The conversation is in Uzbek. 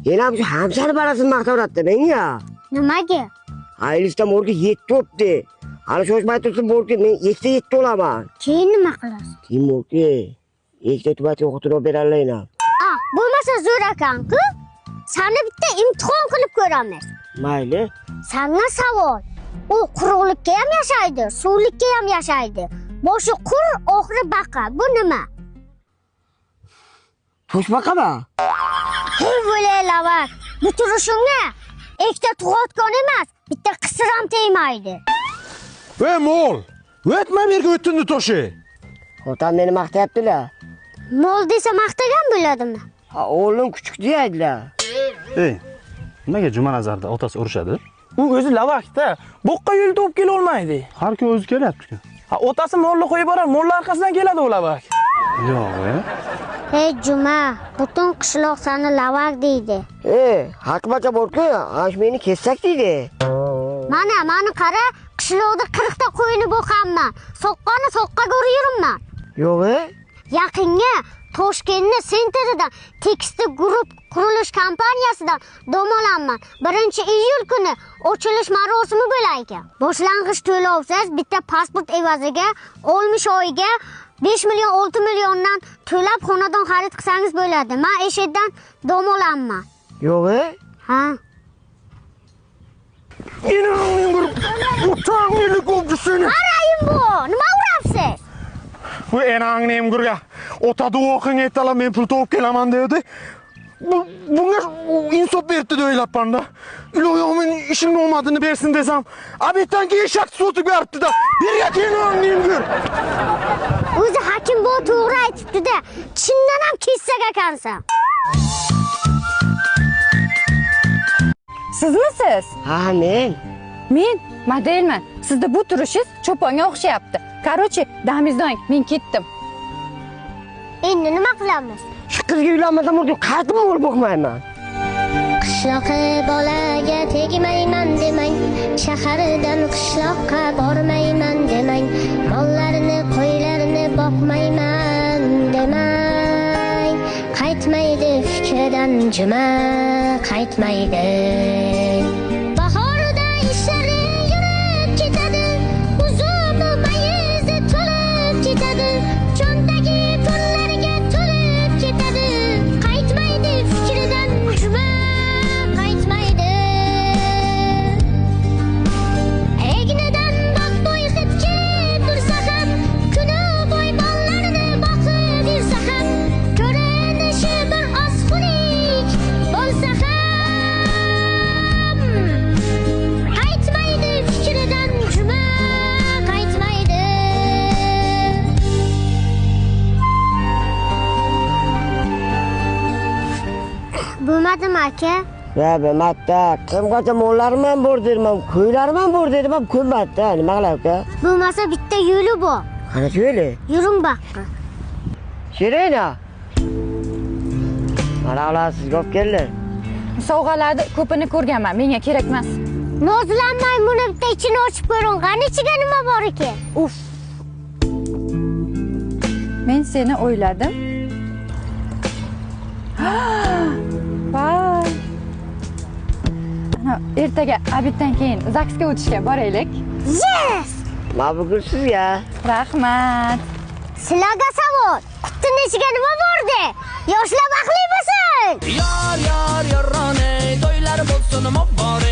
Yana bu hamshani barasini maqtavratdi menga. Nimaga? Aylishda morga 7 o'pdi. Hali shoshmay tursin morga men 2 olaman. Keyin nima qilasiz? Keyin morga 2 tubatga o'qitib beralayna. Bo'lmasa zo'r ekan-ku. Seni bitta imtihon qilib ko'ramiz. Mayli. Senga savol. U quruqlikka ham yashaydi, suvlikka ham yashaydi. Boshi qur, oxiri baqa. Bu nima? Toshbaqami? Bo'lay lavak. Bu turishingga ikkita tug'otgan emas, bitta qisir ham tegmaydi. Ey mol, o'tma berga o'tindi toshi. Otam meni maqtayaptilar. Mol desa maqtagan bo'ladimi? O'g'lim kuchuk deydilar. Ey, nimaga Jumanazarda otasi urushadi? U o'zi lavakda, boqqa yo'l topib kela olmaydi. Har kun o'zi kelyapti-ku. Otasi molni qo'yib borar, mollar orqasidan keladi u lavak. Yo'q, Ey Juma, butun qishloq seni lavak deydi. Hakmacha borku, ash meni kessak deydi. Mani qara, qishloqda 40 ta qo'yini boqaman. Soqqani soqqaga urayman. Yo'q, Yaqinga Toshkentni sentridan Tekstil Group qurilish kompaniyasidan dom olaman. 1-iyul kuni ochilish marosimi bo'lar ekan. Boshlang'ich to'lovsiz bitta pasport evaziga olmush oyiga 5 million 6 milliondan to'lab xonadon xarid qilsangiz bo'ladi. Men eshitdan dom olaman. Yo'q, Ha? Inanmang bir o'tangni ko'pchisini. Qarayim bu. Nima urapsiz? Bu enangni emgurga otadi o'qing aytalar men pul topib kelaman dedi. Bunga insof berdi deb o'ylabman-da. Iloyim men ishing omadini bersin desam, abetdan keyin shakt sotib beribdi-da. Berga enangni emgur. O'zi hakim bu to'g'ri aytibdi-da. Chindan ham kessak ekansan. Sizmisiz? Ha, men. Men modelman. Sizda bu turishingiz cho'ponga o'xshayapti. Короче, damizdoing, men ketdim. Endi nima qilamiz? Shu qizga uylanmasam o'rga qaytib bo'lib boqmayman. Qishloqqa bolaga tegmayman demang, shahardan qishloqqa bormayman demang, mollarini, qo'ylarini boqmayman demang. Qaytmaydi fikridan Juma, qaytmaydi. Bahorda ishlari yurib ketadi, uzumi mayizi to'lib ketadi, cho'ntagi pullarga to'lib ketadi. Qaytmaydi fikridan Juma, qaytmaydi. Egnidan boqbo'y hidga tursa ham, kuni bo'y bolalarini boqib yursa ham, ko'rinishi bir ozxulik bo'lsa ham, qaytmaydi fikridan Juma, qaytmaydi. Bo'lmadimi aka? Bo'lmadi. Qimqacha mollarim ham bor derman, qo'ylarim ham bor dedim, ham ko'nmadi. Nima qilay-aka? Bo'lmasa bitta yo'li bor. Qanaqa yo'li? Yuring boqqa. Shirina. Mana ular sizga olib keldi. Sovg'alarni ko'pini ko'rganman, menga kerak emas. Nozlanmay, buni bitta ichini ochib ko'ring. Qani ichiga nima bor ekan? Uf. Men seni o'yladim. Voy. Ana ertaga obeddan keyin zaksga o'tishga boraylik. Yes! Mabruk sizga. Rahmat. Sizlarga savol. Qutining ichiga nima bordi? Yoshlar baxtli bo'lsin. Yar yorone, to'ylar bo'lsin muborak.